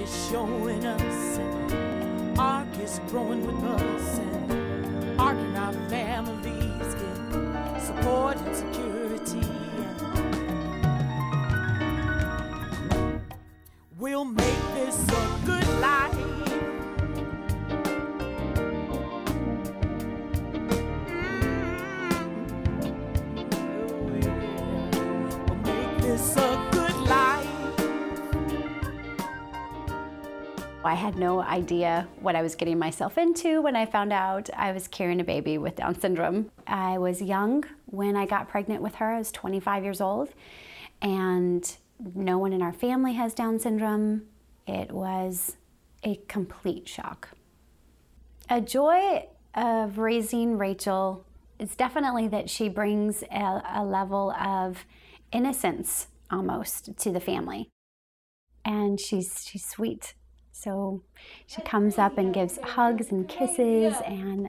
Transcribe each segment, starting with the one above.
is showing us, and Ark is growing with us, and Ark and our families get support and security. And we'll make this a good life. We'll make this a good life. I had no idea what I was getting myself into when I found out I was carrying a baby with Down syndrome. I was young when I got pregnant with her. I was 25 years old, and no one in our family has Down syndrome. It was a complete shock. A joy of raising Rachel is definitely that she brings a level of innocence almost to the family. And she's sweet. So she comes up and gives hugs and kisses, and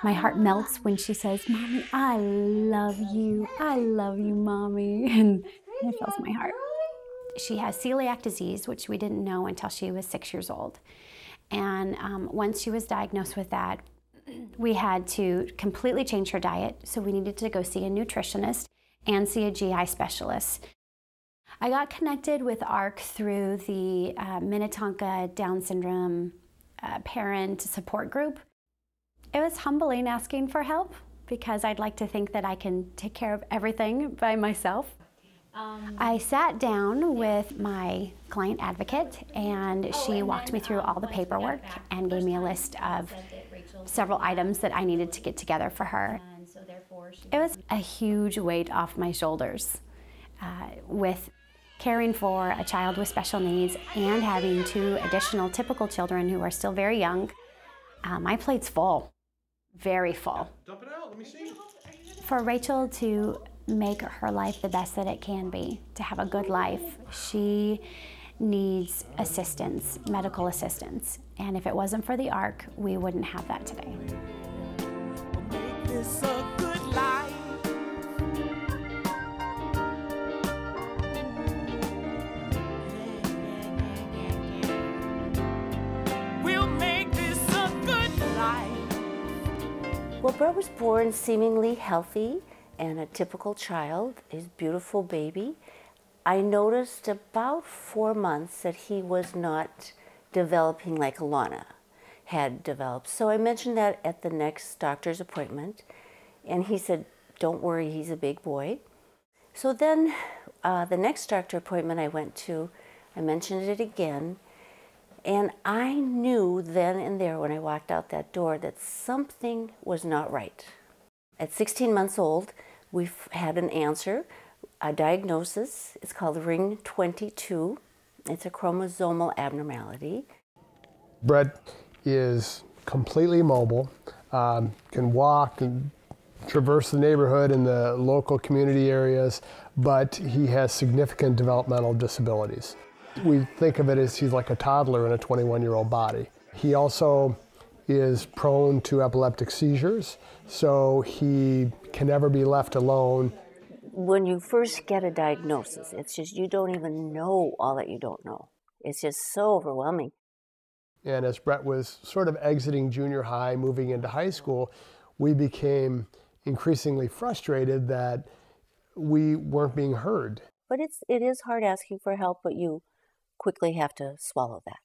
my heart melts when she says, "Mommy, I love you. I love you, Mommy." And it fills my heart. She has celiac disease, which we didn't know until she was 6 years old. And once she was diagnosed with that, we had to completely change her diet. So we needed to go see a nutritionist and see a GI specialist. I got connected with ARC through the Minnetonka Down syndrome parent support group. It was humbling asking for help because I'd like to think that I can take care of everything by myself. I sat down with my client advocate, and she walked me through all the paperwork and gave me a list of several items that I needed to get together for her. It was a huge weight off my shoulders with caring for a child with special needs and having 2 additional typical children who are still very young. My plate's full, very full. Dump it out, let me see. For Rachel to make her life the best that it can be, to have a good life, she needs assistance, medical assistance. And if it wasn't for the ARC, we wouldn't have that today. Make this a good life. We'll make this a good life. Well, Brett was born seemingly healthy and a typical child, his beautiful baby. I noticed about 4 months that he was not developing like Alana had developed. So I mentioned that at the next doctor's appointment, and he said, "Don't worry, he's a big boy." So then the next doctor appointment I went to, I mentioned it again, and I knew then and there when I walked out that door that something was not right. At 16 months old, we've had an answer, a diagnosis. It's called Ring 22. It's a chromosomal abnormality. Brett is completely mobile, can walk and traverse the neighborhood in the local community areas, but he has significant developmental disabilities. We think of it as he's like a toddler in a 21-year-old body. He also is prone to epileptic seizures, so he can never be left alone. When you first get a diagnosis, it's just you don't even know all that you don't know. It's just so overwhelming. And as Brett was sort of exiting junior high, moving into high school, we became increasingly frustrated that we weren't being heard. But it is hard asking for help, but you quickly have to swallow that.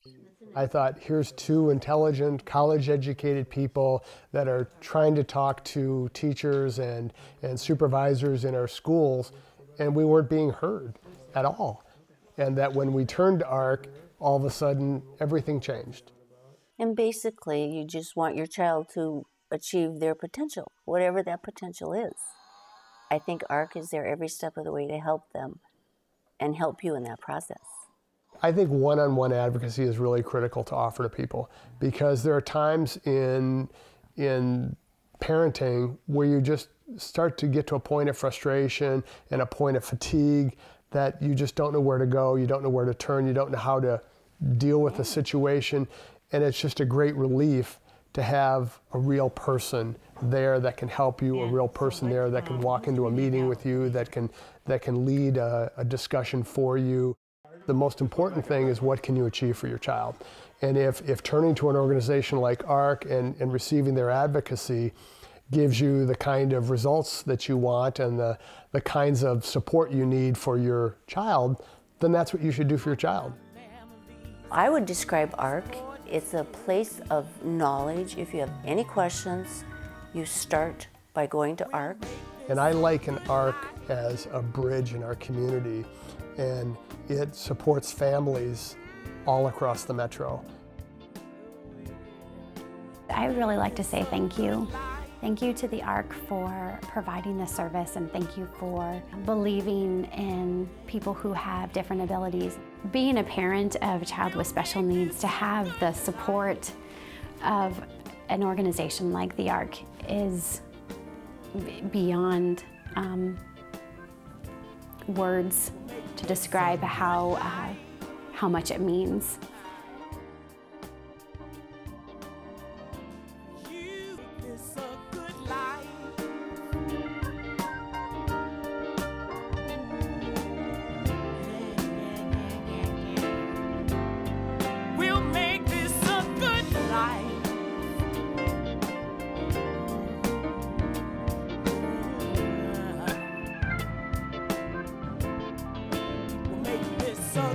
I thought, here's 2 intelligent, college-educated people that are trying to talk to teachers and supervisors in our schools, and we weren't being heard at all. And that when we turned to ARC, all of a sudden, everything changed. And basically, you just want your child to achieve their potential, whatever that potential is. I think ARC is there every step of the way to help them and help you in that process. I think one-on-one advocacy is really critical to offer to people, because there are times in parenting where you just start to get to a point of frustration and a point of fatigue that you just don't know where to go, you don't know where to turn, you don't know how to deal with the situation, and it's just a great relief to have a real person there that can help you, a real person there that can walk into a meeting with you, that can lead a discussion for you. The most important thing is what can you achieve for your child. And if turning to an organization like ARC and receiving their advocacy gives you the kind of results that you want and the kinds of support you need for your child, then that's what you should do for your child. I would describe ARC, it's a place of knowledge. If you have any questions, you start by going to ARC. And I liken ARC as a bridge in our community, and it supports families all across the metro. I would really like to say thank you. Thank you to the ARC for providing this service, and thank you for believing in people who have different abilities. Being a parent of a child with special needs, to have the support of an organization like the ARC is beyond words to describe how much it means. So